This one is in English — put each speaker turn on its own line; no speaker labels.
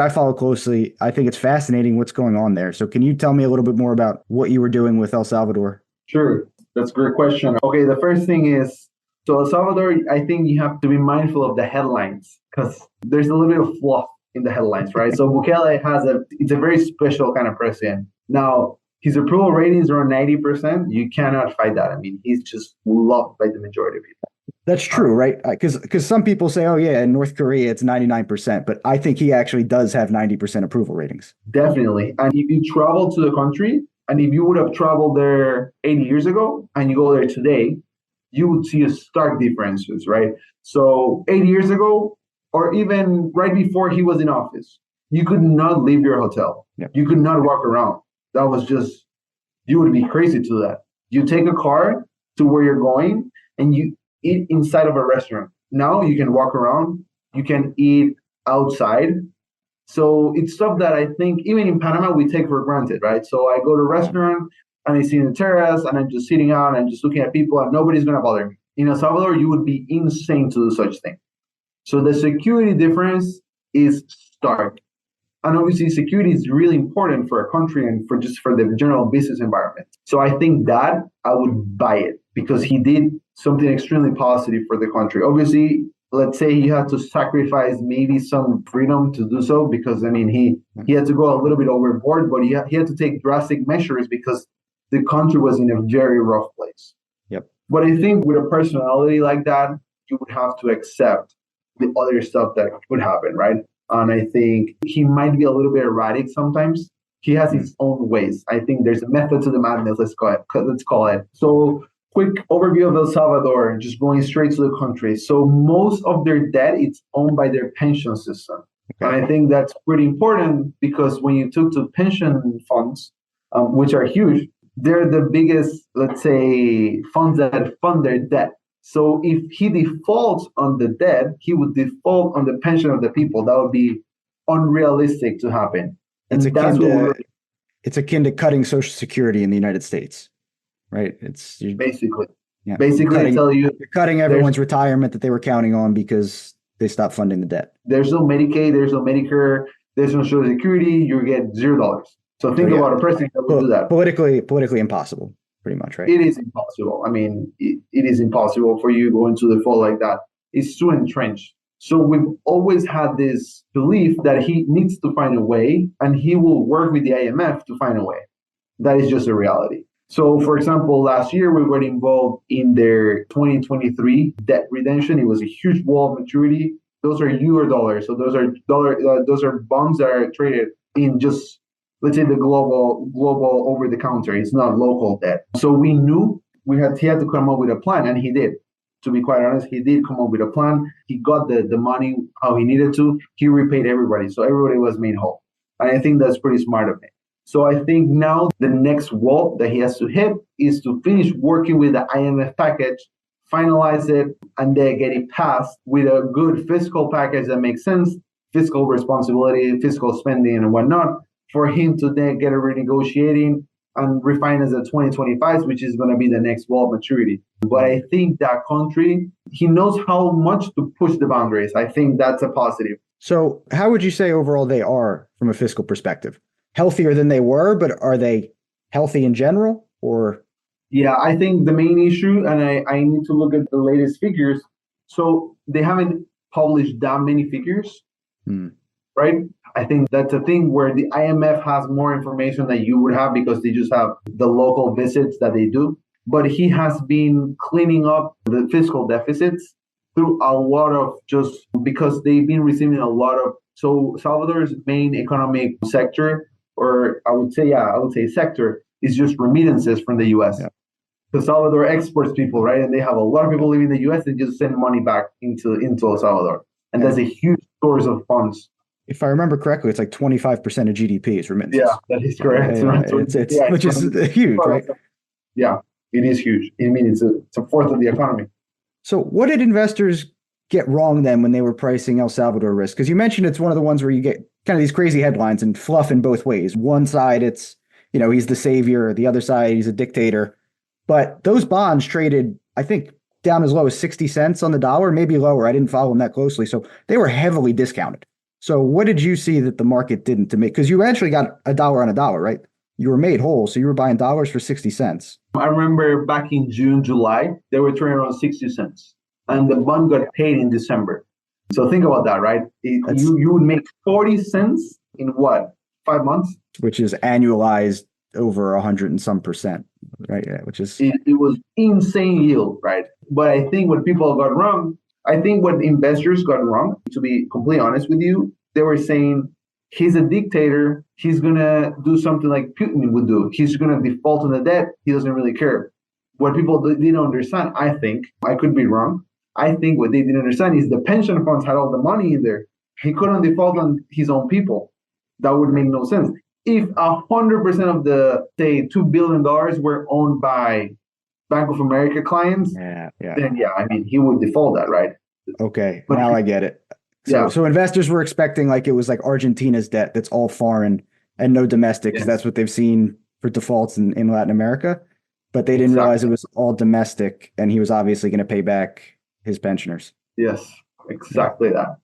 I follow closely. I think it's fascinating what's going on there. So can you tell me a little bit more about what you were doing with El Salvador?
Sure, that's a great question. Okay, the first thing is, so El Salvador, I think you have to be mindful of the headlines because there's a little bit of fluff in the headlines, right? So Bukele it's a very special kind of president. Now, his approval ratings are 90%. You cannot fight that. I mean, he's just loved by the majority of people.
That's true, right? Because some people say, oh, yeah, in North Korea, it's 99%, but I think he actually does have 90% approval ratings.
Definitely. And if you travel to the country, and if you would have traveled there 80 years ago and you go there today, you would see a stark differences, right? So 80 years ago, or even right before he was in office, you could not leave your hotel.
Yep.
You could not walk around. That was just, you would be crazy to do that. You take a car to where you're going and you eat inside of a restaurant. Now you can walk around, you can eat outside. So it's stuff that I think even in Panama we take for granted, right? So I go to a restaurant and I sit in the terrace and I'm just sitting out and just looking at people and nobody's gonna bother me. In El Salvador, you would be insane to do such thing. So the security difference is stark. And obviously security is really important for a country and for the general business environment. So I think that I would buy it because he did something extremely positive for the country. Obviously, let's say he had to sacrifice maybe some freedom to do so because I mean he had to go a little bit overboard, but he had to take drastic measures because the country was in a very rough place.
Yep.
But I think with a personality like that, you would have to accept the other stuff that could happen, right? And I think he might be a little bit erratic sometimes. He has his own ways. I think there's a method to the madness, let's call it. So quick overview of El Salvador, just going straight to the country. So most of their debt is owned by their pension system. Okay. And I think that's pretty important because when you talk to pension funds, which are huge, they're the biggest, let's say, funds that fund their debt. So if he defaults on the debt, he would default on the pension of the people. That would be unrealistic to happen.
It's akin to cutting Social Security in the United States, right?
Basically
you're cutting everyone's retirement that they were counting on because they stopped funding the debt.
There's no Medicaid, there's no Medicare, there's no Social Security. You get $0. So think about a president that would do that.
Politically impossible. Pretty much, right?
It is impossible. I mean, it is impossible for you to go into the fall like that. It's too entrenched. So we've always had this belief that he needs to find a way, and he will work with the IMF to find a way. That is just a reality. So, for example, last year we were involved in their 2023 debt redemption. It was a huge wall of maturity. Those are euro dollars. So those are bonds that are traded in just, let's say, the global over the counter. It's not local debt. So we knew he had to come up with a plan, and he did. To be quite honest, he did come up with a plan. He got the money how he needed to. He repaid everybody. So everybody was made whole. And I think that's pretty smart of him. So I think now the next wall that he has to hit is to finish working with the IMF package, finalize it, and then get it passed with a good fiscal package that makes sense, fiscal responsibility, fiscal spending, and whatnot, for him to then get a renegotiating and refine as a 2025, which is going to be the next wall of maturity. But I think that country, he knows how much to push the boundaries. I think that's a positive.
So how would you say overall they are from a fiscal perspective? Healthier than they were, but are they healthy in general? Or
yeah, I think the main issue, and I need to look at the latest figures. So they haven't published that many figures, right? I think that's a thing where the IMF has more information than you would have because they just have the local visits that they do. But he has been cleaning up the fiscal deficits through a lot of just because they've been receiving a lot of. So Salvador's main economic sector, or I would say sector, is just remittances from the US. Yeah. So Salvador exports people, right? And they have a lot of people living in the US and just send money back into El Salvador. And that's a huge source of funds.
If I remember correctly, it's like 25% of GDP is remittances.
Yeah, that is correct.
Which is huge, right?
Yeah, it is huge. I mean, it's a fourth of the economy.
So what did investors get wrong then when they were pricing El Salvador risk? Because you mentioned it's one of the ones where you get kind of these crazy headlines and fluff in both ways. One side, it's, he's the savior. The other side, he's a dictator. But those bonds traded, I think, down as low as 60 cents on the dollar, maybe lower. I didn't follow them that closely. So they were heavily discounted. So what did you see that the market didn't to make? Because you actually got a dollar on a dollar, right? You were made whole, so you were buying dollars for 60 cents.
I remember back in June, July, they were trading around 60 cents. And the bond got paid in December. So think about that, right?
That's
You would make 40 cents in what, 5 months?
which is annualized over 100 and some percent, right? Yeah, which is
It was insane yield, right? But I think what people got wrong, I think what investors got wrong, to be completely honest with you, they were saying he's a dictator. He's going to do something like Putin would do. He's going to default on the debt. He doesn't really care. What people didn't understand, I think, I could be wrong. I think what they didn't understand is the pension funds had all the money in there. He couldn't default on his own people. That would make no sense. If 100% of the, say, $2 billion were owned by Bank of America clients, then yeah, I mean, he would default that, right?
Okay,
But
now I get it. So
yeah,
so investors were expecting like it was like Argentina's debt that's all foreign and no domestic because
yes,
that's what they've seen for defaults in Latin America. But they didn't realize it
exactly.
was all domestic and he was obviously going to pay back his pensioners.
Yes,
Yeah.
exactly that.